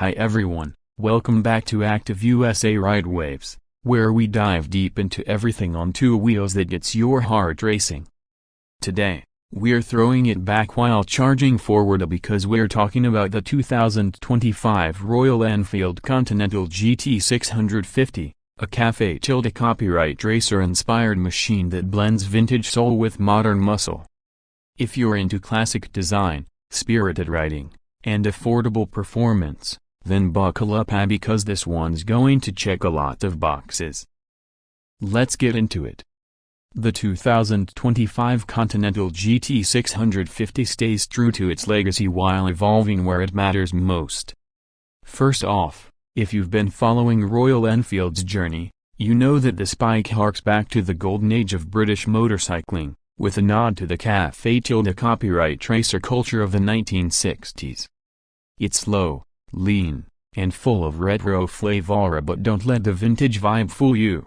Hi everyone, welcome back to Active USA Ride Waves, where we dive deep into everything on two wheels that gets your heart racing. Today, we're throwing it back while charging forward because we're talking about the 2025 Royal Enfield Continental GT 650, a Café copyright racer-inspired machine that blends vintage soul with modern muscle. If you're into classic design, spirited riding, and affordable performance, then buckle up because this one's going to check a lot of boxes. Let's get into it. The 2025 Continental GT 650 stays true to its legacy while evolving where it matters most. First off, if you've been following Royal Enfield's journey, you know that this bike harks back to the golden age of British motorcycling, with a nod to the Café copyright racer culture of the 1960s. It's slow, lean, and full of retro flavor, but don't let the vintage vibe fool you.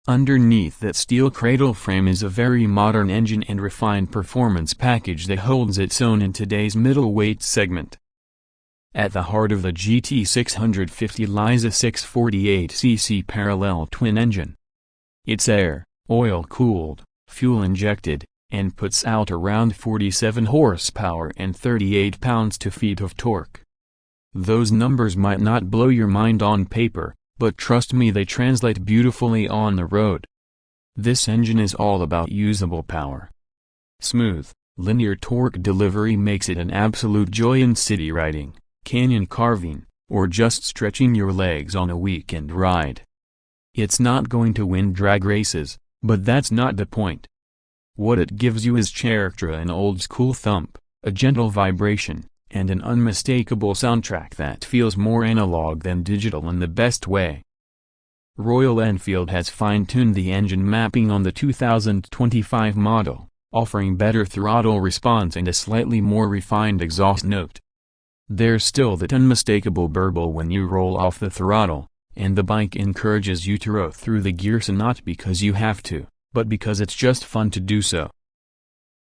Underneath that steel cradle frame is a very modern engine and refined performance package that holds its own in today's middleweight segment. At the heart of the GT 650 lies a 648cc parallel twin engine. It's air, oil-cooled, fuel-injected, and puts out around 47 horsepower and 38 pounds-feet of torque. Those numbers might not blow your mind on paper, but trust me, they translate beautifully on the road. This engine is all about usable power. Smooth, linear torque delivery makes it an absolute joy in city riding, canyon carving, or just stretching your legs on a weekend ride. It's not going to win drag races, but that's not the point. What it gives you is character, an old-school thump, a gentle vibration, and an unmistakable soundtrack that feels more analog than digital in the best way. Royal Enfield has fine-tuned the engine mapping on the 2025 model, offering better throttle response and a slightly more refined exhaust note. There's still that unmistakable burble when you roll off the throttle, and the bike encourages you to row through the gears, not because you have to, but because it's just fun to do so.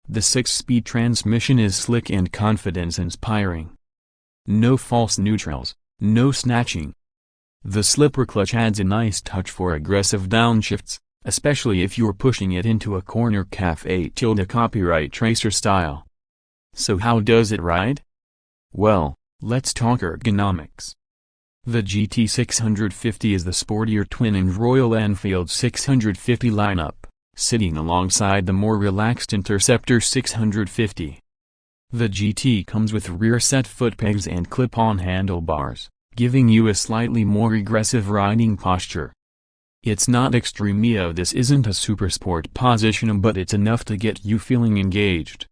The 6-speed transmission is slick and confidence-inspiring. No false neutrals, no snatching. The slipper clutch adds a nice touch for aggressive downshifts, especially if you're pushing it into a corner Café copyright racer style. So how does it ride? Well, let's talk ergonomics. The GT 650 is the sportier twin in Royal Enfield's 650 lineup, sitting alongside the more relaxed Interceptor 650. The GT comes with rear-set foot pegs and clip-on handlebars, giving you a slightly more aggressive riding posture. It's not extremeo, this isn't a supersport position, but it's enough to get you feeling engaged.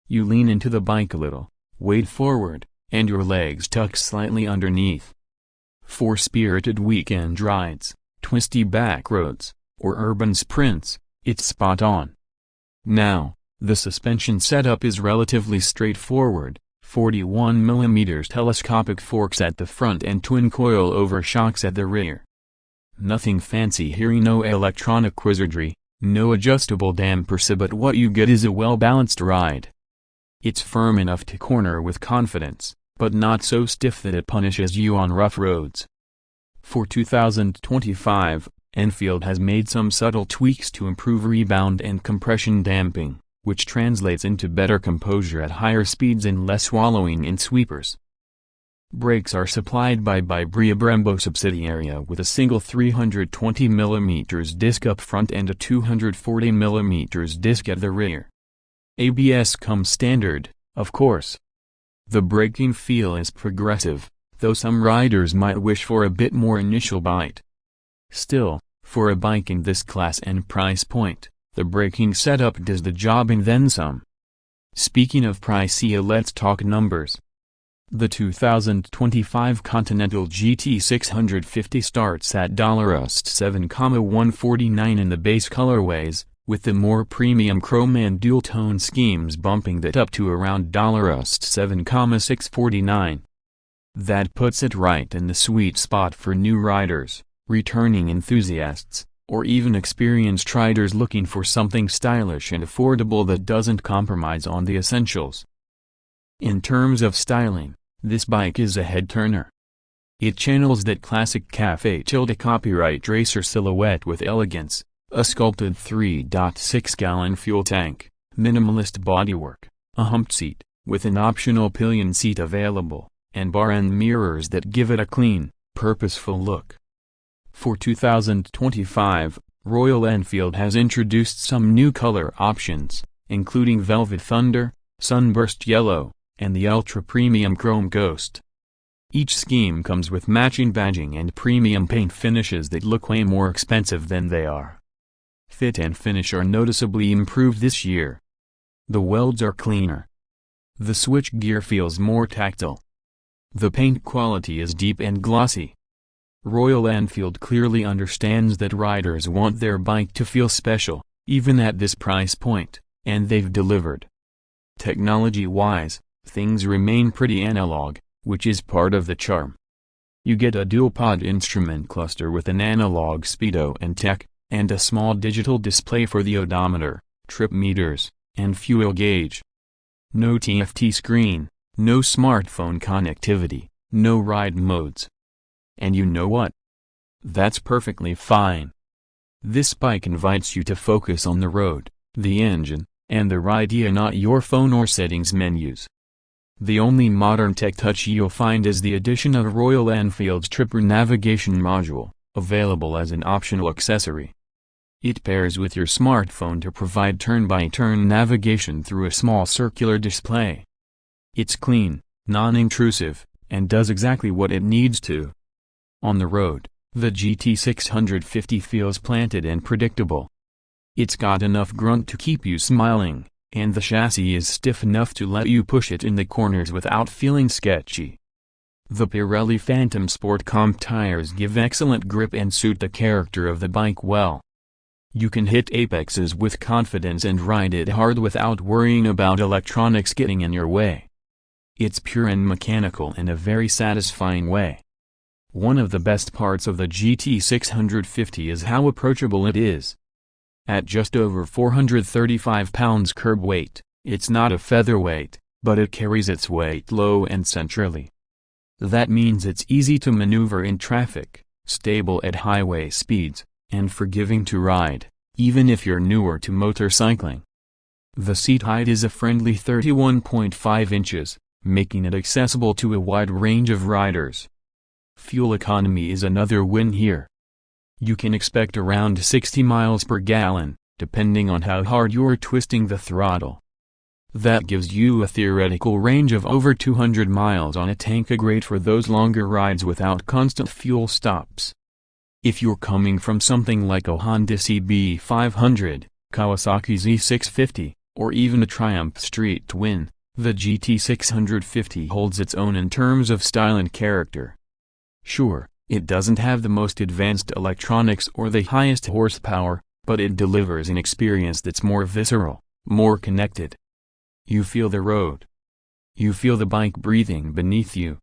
You lean into the bike a little, wade forward, and your legs tuck slightly underneath. For spirited weekend rides, twisty back roads, or urban sprints, it's spot on. Now, the suspension setup is relatively straightforward: 41mm telescopic forks at the front and twin coil-over shocks at the rear. Nothing fancy here, no electronic wizardry, no adjustable dampers, but what you get is a well-balanced ride. It's firm enough to corner with confidence, but not so stiff that it punishes you on rough roads. For 2025, Enfield has made some subtle tweaks to improve rebound and compression damping, which translates into better composure at higher speeds and less swallowing in sweepers. Brakes are supplied by Bria Brembo subsidiary with a single 320mm disc up front and a 240mm disc at the rear. ABS comes standard, of course. The braking feel is progressive, though some riders might wish for a bit more initial bite. Still, for a bike in this class and price point, the braking setup does the job and then some. Speaking of pricey, let's talk numbers. The 2025 Continental GT 650 starts at $7,149 in the base colorways, with the more premium chrome and dual-tone schemes bumping that up to around $7,649. That puts it right in the sweet spot for new riders, returning enthusiasts, or even experienced riders looking for something stylish and affordable that doesn't compromise on the essentials. In terms of styling, this bike is a head-turner. It channels that classic Café copyright racer silhouette with elegance, a sculpted 3.6-gallon fuel tank, minimalist bodywork, a humped seat, with an optional pillion seat available, and bar end mirrors that give it a clean, purposeful look. For 2025, Royal Enfield has introduced some new color options, including Velvet Thunder, Sunburst Yellow, and the ultra-premium Chrome Ghost. Each scheme comes with matching badging and premium paint finishes that look way more expensive than they are. Fit and finish are noticeably improved this year. The welds are cleaner. The switchgear feels more tactile. The paint quality is deep and glossy. Royal Enfield clearly understands that riders want their bike to feel special, even at this price point, and they've delivered. Technology-wise, things remain pretty analog, which is part of the charm. You get a dual-pod instrument cluster with an analog speedo and tech, and a small digital display for the odometer, trip meters, and fuel gauge. No TFT screen, no smartphone connectivity, no ride modes. And you know what? That's perfectly fine. This bike invites you to focus on the road, the engine, and the ride, not your phone or settings menus. The only modern tech touch you'll find is the addition of Royal Enfield's Tripper navigation module, available as an optional accessory. It pairs with your smartphone to provide turn-by-turn navigation through a small circular display. It's clean, non-intrusive, and does exactly what it needs to. On the road, the GT650 feels planted and predictable. It's got enough grunt to keep you smiling, and the chassis is stiff enough to let you push it in the corners without feeling sketchy. The Pirelli Phantom Sport Comp tires give excellent grip and suit the character of the bike well. You can hit apexes with confidence and ride it hard without worrying about electronics getting in your way. It's pure and mechanical in a very satisfying way. One of the best parts of the GT650 is how approachable it is. At just over 435 pounds curb weight, it's not a featherweight, but it carries its weight low and centrally. That means it's easy to maneuver in traffic, stable at highway speeds, and forgiving to ride, even if you're newer to motorcycling. The seat height is a friendly 31.5 inches, making it accessible to a wide range of riders. Fuel economy is another win here. You can expect around 60 miles per gallon, depending on how hard you're twisting the throttle. That gives you a theoretical range of over 200 miles on a tank, great for those longer rides without constant fuel stops. If you're coming from something like a Honda CB500, Kawasaki Z650, or even a Triumph Street Twin, the GT650 holds its own in terms of style and character. Sure, it doesn't have the most advanced electronics or the highest horsepower, but it delivers an experience that's more visceral, more connected. You feel the road. You feel the bike breathing beneath you.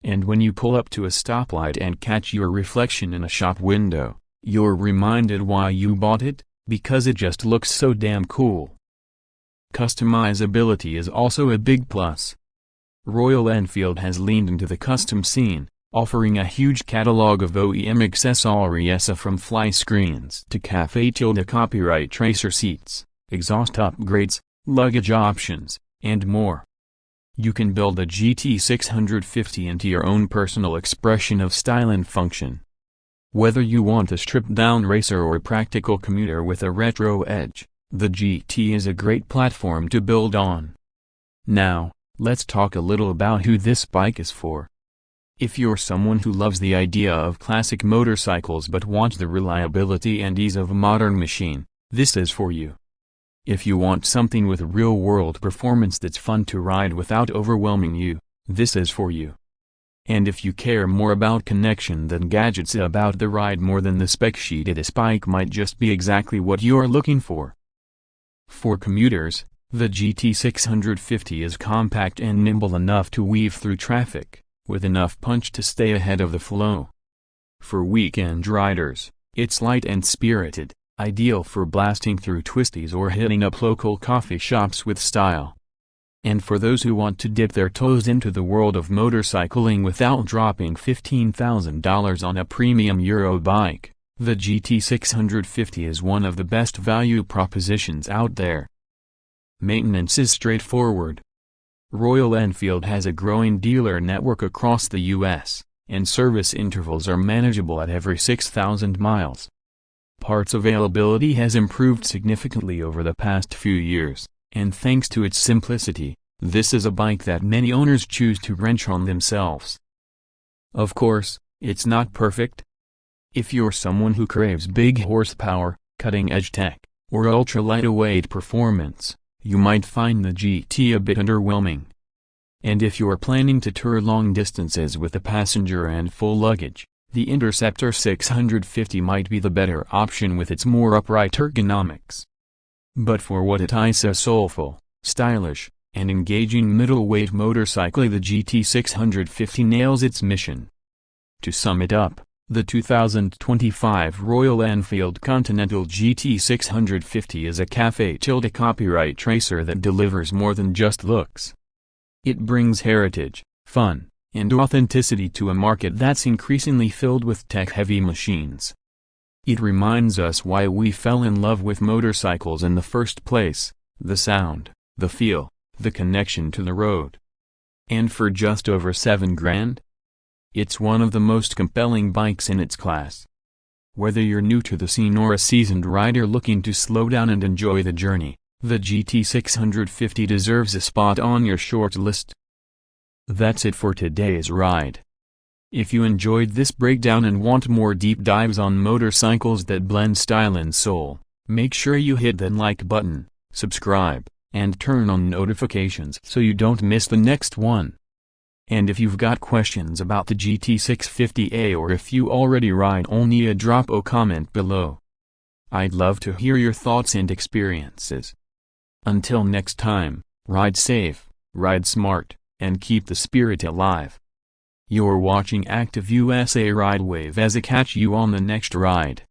And when you pull up to a stoplight and catch your reflection in a shop window, you're reminded why you bought it, because it just looks so damn cool. Customizability is also a big plus. Royal Enfield has leaned into the custom scene, offering a huge catalog of OEM accessories from fly screens to Café copyright tracer seats, exhaust upgrades, luggage options, and more. You can build a GT650 into your own personal expression of style and function. Whether you want a stripped-down racer or a practical commuter with a retro edge, the GT is a great platform to build on. Now, let's talk a little about who this bike is for. If you're someone who loves the idea of classic motorcycles but wants the reliability and ease of a modern machine, this is for you. If you want something with real-world performance that's fun to ride without overwhelming you, this is for you. And if you care more about connection than gadgets, about the ride more than the spec sheet, this bike might just be exactly what you're looking for. For commuters, the GT650 is compact and nimble enough to weave through traffic, with enough punch to stay ahead of the flow. For weekend riders, it's light and spirited, ideal for blasting through twisties or hitting up local coffee shops with style. And for those who want to dip their toes into the world of motorcycling without dropping $15,000 on a premium Euro bike, the GT650 is one of the best value propositions out there. Maintenance is straightforward. Royal Enfield has a growing dealer network across the US, and service intervals are manageable at every 6,000 miles. Parts availability has improved significantly over the past few years, and thanks to its simplicity, this is a bike that many owners choose to wrench on themselves. Of course, it's not perfect. If you're someone who craves big horsepower, cutting-edge tech, or ultra-lightweight performance, you might find the GT a bit underwhelming. And if you're planning to tour long distances with a passenger and full luggage, the Interceptor 650 might be the better option with its more upright ergonomics. But for what it is, a soulful, stylish, and engaging middleweight motorcycle, the GT650 nails its mission. To sum it up, the 2025 Royal Enfield Continental GT 650 is a Café copyright racer that delivers more than just looks. It brings heritage, fun, and authenticity to a market that's increasingly filled with tech-heavy machines. It reminds us why we fell in love with motorcycles in the first place: the sound, the feel, the connection to the road. And for just over $7,000? It's one of the most compelling bikes in its class. Whether you're new to the scene or a seasoned rider looking to slow down and enjoy the journey, the GT650 deserves a spot on your short list. That's it for today's ride. If you enjoyed this breakdown and want more deep dives on motorcycles that blend style and soul, make sure you hit that like button, subscribe, and turn on notifications so you don't miss the next one. And if you've got questions about the GT650A, or if you already ride only, drop a comment below. I'd love to hear your thoughts and experiences. Until next time, ride safe, ride smart, and keep the spirit alive. You're watching Active USA Ride Wave, as I catch you on the next ride.